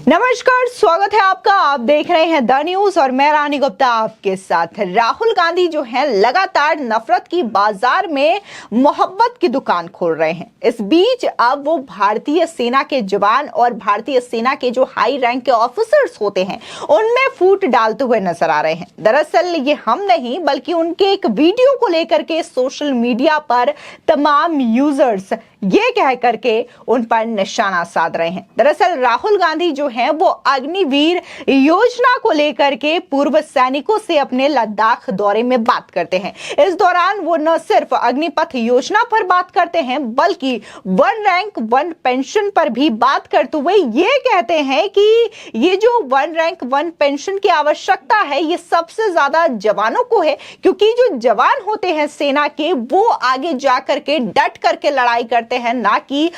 नमस्कार, स्वागत है आपका। आप देख रहे हैं द न्यूज और मैं रानी गुप्ता आपके साथ। राहुल गांधी जो है लगातार नफरत की बाजार में मोहब्बत की दुकान खोल रहे हैं। इस बीच अब वो भारतीय सेना के जवान और भारतीय सेना के जो हाई रैंक के ऑफिसर्स होते हैं उनमें फूट डालते हुए नजर आ रहे हैं। दरअसल ये हम नहीं बल्कि उनके एक वीडियो को लेकर के सोशल मीडिया पर तमाम यूजर्स ये कह करके उन पर निशाना साध रहे हैं। दरअसल राहुल गांधी जो है वो अग्निवीर योजना को लेकर के पूर्व सैनिकों से अपने लद्दाख दौरे में बात करते हैं। इस दौरान वो न सिर्फ अग्निपथ योजना पर बात करते हैं बल्कि वन रैंक वन पेंशन पर भी बात करते हुए ये कहते हैं कि ये जो वन रैंक वन पेंशन की आवश्यकता है ये सबसे ज्यादा जवानों को है, क्योंकि जो जवान होते हैं सेना के वो आगे जाकर के डट करके लड़ाई करते हैं, ना कि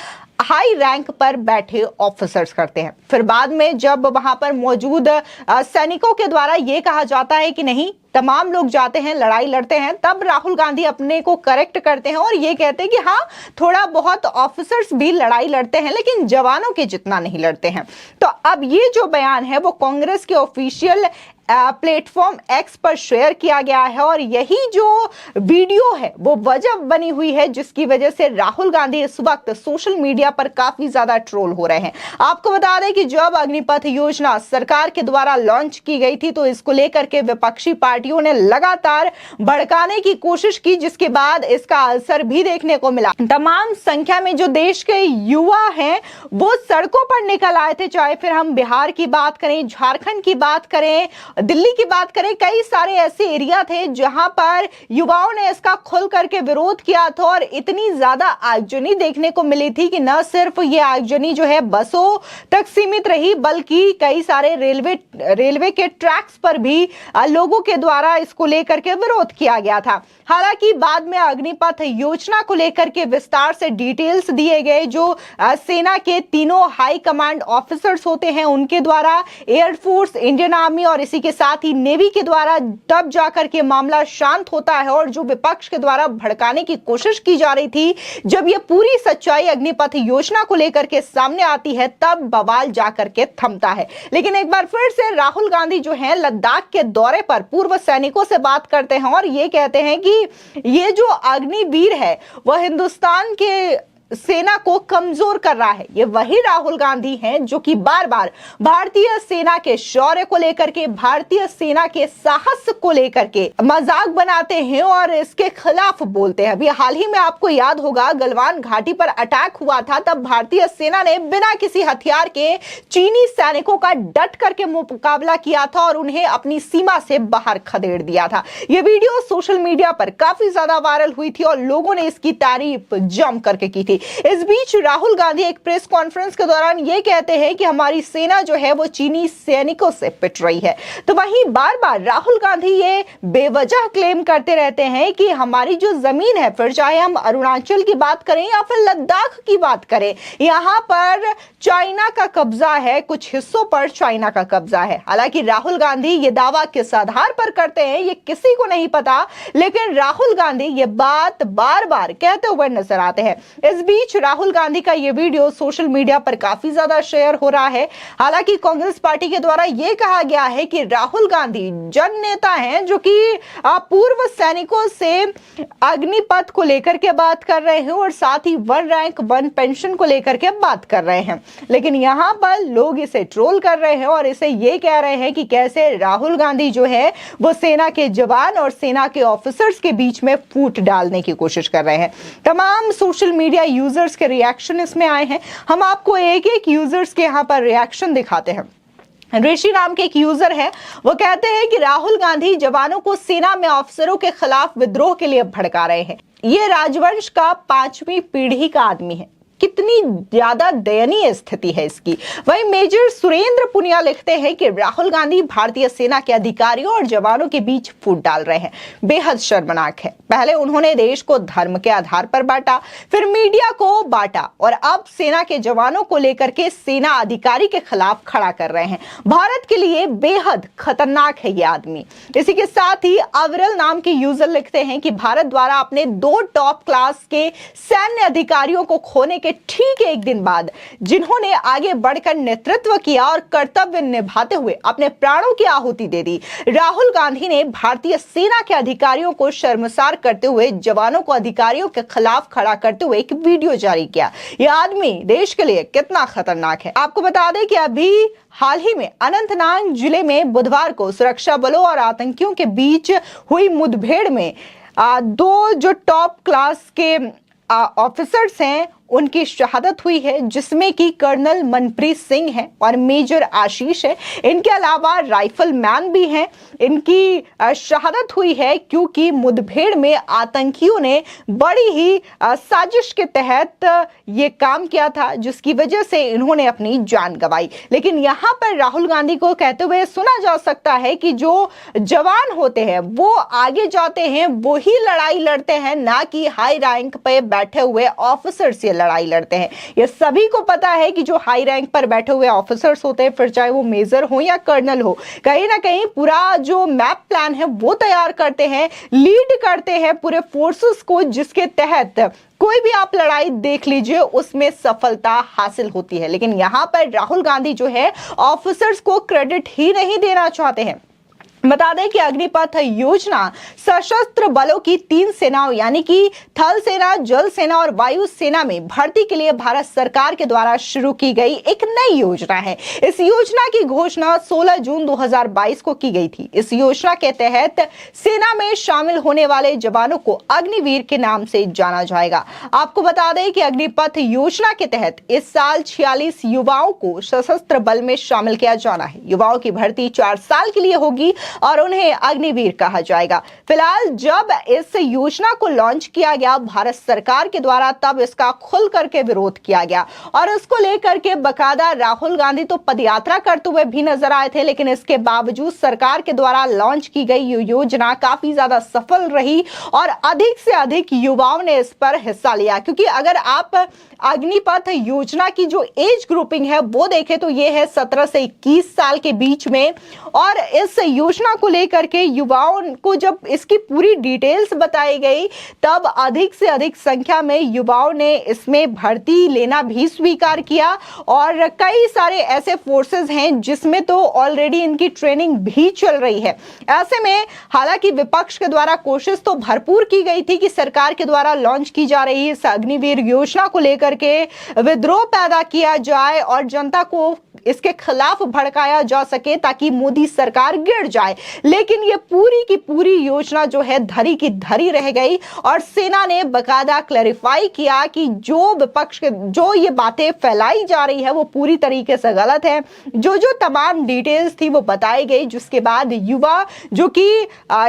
हाई रैंक पर बैठे ऑफिसर्स करते हैं। फिर बाद में जब वहां पर मौजूद सैनिकों के द्वारा यह कहा जाता है कि नहीं तमाम लोग जाते हैं लड़ाई लड़ते हैं, तब राहुल गांधी अपने को करेक्ट करते हैं और ये कहते हैं कि हाँ थोड़ा बहुत ऑफिसर्स भी लड़ाई लड़ते हैं लेकिन जवानों के जितना नहीं लड़ते हैं। तो अब ये जो बयान है वो कांग्रेस के ऑफिशियल प्लेटफॉर्म एक्स पर शेयर किया गया है और यही जो वीडियो है वो वजह बनी हुई है जिसकी वजह से राहुल गांधी इस वक्त सोशल मीडिया पर काफी ज्यादा ट्रोल हो रहे हैं। आपको बता दें कि जब अग्निपथ योजना सरकार के द्वारा लॉन्च की गई थी तो इसको लेकर के विपक्षी पार्टियों ने लगातार भड़काने की कोशिश की, जिसके बाद इसका असर भी देखने को मिला। तमाम संख्या में जो देश के युवा हैं वो सड़कों पर निकल आए थे, चाहे फिर हम बिहार की बात करें, झारखंड की बात करें, दिल्ली की बात करें, कई सारे ऐसे एरिया थे जहां पर युवाओं ने इसका खुल करके विरोध किया था और इतनी ज्यादा आगजनी देखने को मिली थी कि न सिर्फ ये आगजनी जो है बसों तक सीमित रही बल्कि कई सारे रेलवे के ट्रैक्स पर भी लोगों के द्वारा इसको लेकर के विरोध किया गया था। हालांकि बाद में अग्निपथ योजना को लेकर के विस्तार से डिटेल्स दिए गए। जो सेना के तीनों हाई कमांड ऑफिसर्स होते हैं उनके द्वारा, एयरफोर्स, इंडियन आर्मी और इसी के साथ ही नेवी के द्वारा तब जाकर के मामला शांत होता है और जो विपक्ष के द्वारा भड़काने की कोशिश की जा रही थी, जब ये पूरी सच्चाई अग्निपथ योजना को लेकर के सामने आती है तब बवाल जाकर के थमता है। लेकिन एक बार फिर से राहुल गांधी जो है लद्दाख के दौरे पर पूर्व सैनिकों से बात करते हैं और ये कहते हैं कि ये जो अग्निवीर है वह हिंदुस्तान के सेना को कमजोर कर रहा है। ये वही राहुल गांधी हैं जो कि बार बार भारतीय सेना के शौर्य को लेकर के, भारतीय सेना के साहस को लेकर के मजाक बनाते हैं और इसके खिलाफ बोलते हैं। अभी हाल ही में आपको याद होगा गलवान घाटी पर अटैक हुआ था, तब भारतीय सेना ने बिना किसी हथियार के चीनी सैनिकों का डट करके मुकाबला किया था और उन्हें अपनी सीमा से बाहर खदेड़ दिया था। यह वीडियो सोशल मीडिया पर काफी ज्यादा वायरल हुई थी और लोगों ने इसकी तारीफ जम करके की थी। इस बीच राहुल गांधी एक प्रेस कॉन्फ्रेंस के दौरान ये कहते हैं कि हमारी सेना जो है वो चीनी सैनिकों से पिट रही है। तो वहीं बार बार राहुल गांधी ये बेवजह क्लेम करते रहते हैं कि हमारी जो जमीन है, फिर चाहे हम अरुणाचल की बात करें या फिर लद्दाख की बात करें, यहां पर चाइना का कब्जा है, कुछ हिस्सों पर चाइना का कब्जा है। हालांकि राहुल गांधी ये दावा किस आधार पर करते हैं ये किसी को नहीं पता, लेकिन राहुल गांधी ये बात बार बार कहते हुए नजर आते हैं। इस बीच राहुल गांधी का यह वीडियो सोशल मीडिया पर काफी ज्यादा शेयर हो रहा है। हालांकि कांग्रेस पार्टी के द्वारा यह कहा गया है कि राहुल गांधी जन नेता हैं जो कि पूर्व सैनिकों से अग्निपथ को लेकर के बात कर रहे हैं और साथ ही वन रैंक वन पेंशन को लेकर के बात कर रहे हैं। लेकिन यहां पर लोग इसे ट्रोल कर रहे हैं और इसे यह कह रहे हैं कि कैसे राहुल गांधी जो है वो सेना के जवान और सेना के ऑफिसर्स के बीच में फूट डालने की कोशिश कर रहे हैं। तमाम सोशल मीडिया यूजर्स के रिएक्शन इसमें आए हैं। हम आपको एक एक यूजर्स के यहां पर रिएक्शन दिखाते हैं। ऋषि नाम के एक यूजर है, वो कहते हैं कि राहुल गांधी जवानों को सेना में अफसरों के खिलाफ विद्रोह के लिए भड़का रहे हैं। ये राजवंश का 5वीं पीढ़ी का आदमी है। कितनी ज्यादा दयनीय स्थिति है इसकी। वहीं मेजर सुरेंद्र पुनिया लिखते हैं कि राहुल गांधी भारतीय सेना के अधिकारियों और जवानों के बीच फूट डाल रहे हैं, बेहद शर्मनाक है। पहले उन्होंने देश को धर्म के आधार पर बांटा, फिर मीडिया को बांटा और अब सेना के जवानों को लेकर के सेना अधिकारी के खिलाफ खड़ा कर रहे हैं। भारत के लिए बेहद खतरनाक है ये आदमी। इसी के साथ ही अविरल नाम के यूजर लिखते हैं कि भारत द्वारा अपने 2 टॉप क्लास के सैन्य अधिकारियों को खोने के के ठीक एक दिन बाद जिन्होंने आगे बढ़कर नेतृत्व किया और कर्तव्य निभाते हुए अपने प्राणों की आहुति दे दी। राहुल गांधी ने भारतीय सेना के अधिकारियों को शर्मसार करते हुए, जवानों को अधिकारियों के खिलाफ खड़ा करते हुए एक वीडियो जारी किया। यह आदमी देश के लिए कितना खतरनाक है। आपको बता दें कि अभी हाल ही में अनंतनाग जिले में बुधवार को सुरक्षा बलों और आतंकियों के बीच हुई मुठभेड़ में दो जो टॉप क्लास के ऑफिसर्स हैं उनकी शहादत हुई है, जिसमें कि कर्नल मनप्रीत सिंह है और मेजर आशीष है। इनके अलावा राइफल मैन भी हैं। इनकी शहादत हुई है क्योंकि मुठभेड़ में आतंकियों ने बड़ी ही साजिश के तहत ये काम किया था, जिसकी वजह से इन्होंने अपनी जान गंवाई। लेकिन यहाँ पर राहुल गांधी को कहते हुए सुना जा सकता है कि जो जवान होते हैं वो आगे जाते हैं, वो ही लड़ाई लड़ते हैं, ना कि हाई रैंक पे बैठे हुए ऑफिसर से लड़ाई लड़ते हैं। ये सभी को पता है कि जो हाई रैंक पर बैठे हुए ऑफिसर्स होते हैं, फिर चाहे वो मेजर हो या कर्नल हो, कहीं ना कहीं पूरा जो मैप प्लान है वो तैयार करते हैं, लीड करते हैं पूरे फोर्सेस को, जिसके तहत कोई भी आप लड़ाई देख लीजिए उसमें सफलता हासिल होती है। लेकिन यहां पर राहुल गांधी जो है ऑफिसर्स को क्रेडिट ही नहीं देना चाहते हैं। बता दें कि अग्निपथ योजना सशस्त्र बलों की 3 सेनाओं यानी कि थल सेना, जल सेना और वायु सेना में भर्ती के लिए भारत सरकार के द्वारा शुरू की गई एक नई योजना है। इस योजना की घोषणा 16 जून 2022 को की गई थी। इस योजना के तहत सेना में शामिल होने वाले जवानों को अग्निवीर के नाम से जाना जाएगा। आपको बता दें कि अग्निपथ योजना के तहत इस साल 46 युवाओं को सशस्त्र बल में शामिल किया जाना है। युवाओं की भर्ती 4 साल के लिए होगी और उन्हें अग्निवीर कहा जाएगा। फिलहाल जब इस योजना को लॉन्च किया गया भारत सरकार के द्वारा, तब इसका खुल करके विरोध किया गया और इसको लेकर के बकायदा राहुल गांधी तो पदयात्रा करते हुए भी नजर आए थे। लेकिन इसके बावजूद सरकार के द्वारा लॉन्च की गई योजना काफी ज्यादा सफल रही और अधिक से अधिक युवाओं ने इस पर हिस्सा लिया। क्योंकि अगर आप अग्निपथ योजना की जो एज ग्रुपिंग है वो देखें तो ये है 17 से 21 साल के बीच में, और इस योजना को लेकर के युवाओं को जब इसकी पूरी डिटेल्स बताई गई तब अधिक से अधिक संख्या में युवाओं ने इसमें भर्ती लेना भी स्वीकार किया। और कई सारे ऐसे फोर्सेस हैं जिसमें तो ऑलरेडी इनकी ट्रेनिंग भी चल रही है। ऐसे में हालांकि विपक्ष के द्वारा कोशिश तो भरपूर की गई थी कि सरकार के द्वारा लॉन्च की जा रही इस अग्निवीर योजना को लेकर के विद्रोह पैदा किया जाए और जनता को इसके खिलाफ भड़काया जा सके ताकि मोदी सरकार गिर जाए। लेकिन ये पूरी की पूरी योजना जो है धरी की धरी रह गई और सेना ने बकायदा क्लैरिफाई किया कि जो विपक्ष के जो ये बातें फैलाई जा रही है वो पूरी तरीके से गलत है। जो जो तमाम डिटेल्स थी वो बताई गई, जिसके बाद युवा जो कि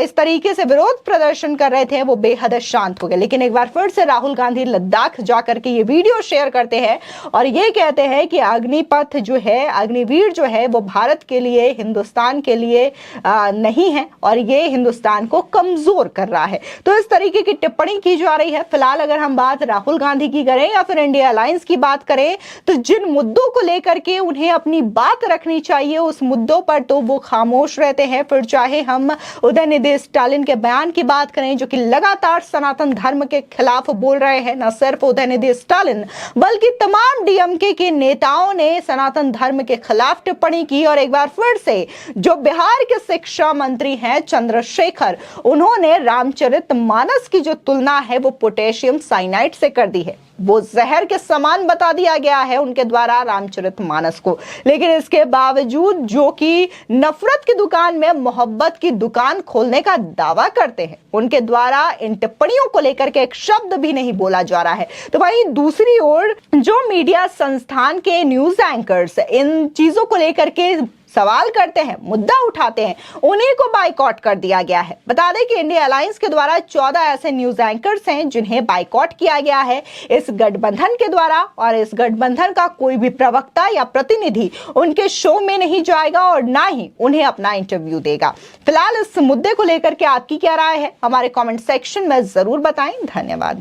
इस तरीके से विरोध प्रदर्शन कर रहे थे वो बेहद शांत हो गए। लेकिन एक बार फिर से राहुल गांधी लद्दाख जाकर के ये वीडियो शेयर करते हैं और ये कहते हैं कि अग्निपथ जो है, अग्निवीर जो है वो भारत के लिए, हिंदुस्तान के लिए नहीं है और ये हिंदुस्तान को कमजोर कर रहा है। तो इस तरीके की टिप्पणी की जा रही है। फिलहाल अगर हम बात राहुल गांधी की करें या फिर इंडिया अलायंस की बात करें तो जिन मुद्दों को लेकर के उन्हें अपनी बात रखनी चाहिए उस मुद्दों पर तो वो खामोश रहते हैं। फिर चाहे हम उदयनिधि स्टालिन के बयान की बात करें जो कि लगातार सनातन धर्म के खिलाफ बोल रहे हैं, न सिर्फ उदयनिधि स्टालिन बल्कि तमाम डीएमके के नेताओं ने सनातन धर्म के खिलाफ टिप्पणी की। और एक बार फिर से जो बिहार के शिक्षा मंत्री हैं चंद्रशेखर, उन्होंने रामचरितमानस की जो तुलना है वो पोटेशियम साइनाइड से कर दी है। वो जहर के समान बता दिया गया है उनके द्वारा रामचरितमानस को। लेकिन इसके बावजूद जो कि नफरत की दुकान में मोहब्बत की दुकान खोलने का दावा करते हैं, उनके द्वारा इन टिप्पणियों को लेकर के एक शब्द भी नहीं बोला जा रहा है। तो भाई दूसरी ओर जो मीडिया संस्थान के न्यूज एंकर्स इन चीजों को लेकर के सवाल करते हैं, मुद्दा उठाते हैं, उन्हीं को बाइकॉट कर दिया गया है। बता दें कि इंडिया अलायंस के द्वारा 14 ऐसे न्यूज एंकर्स हैं जिन्हें बाइकॉट किया गया है इस गठबंधन के द्वारा, और इस गठबंधन का कोई भी प्रवक्ता या प्रतिनिधि उनके शो में नहीं जाएगा और ना ही उन्हें अपना इंटरव्यू देगा। फिलहाल इस मुद्दे को लेकर के आपकी क्या राय है, हमारे कॉमेंट सेक्शन में जरूर बताएं। धन्यवाद।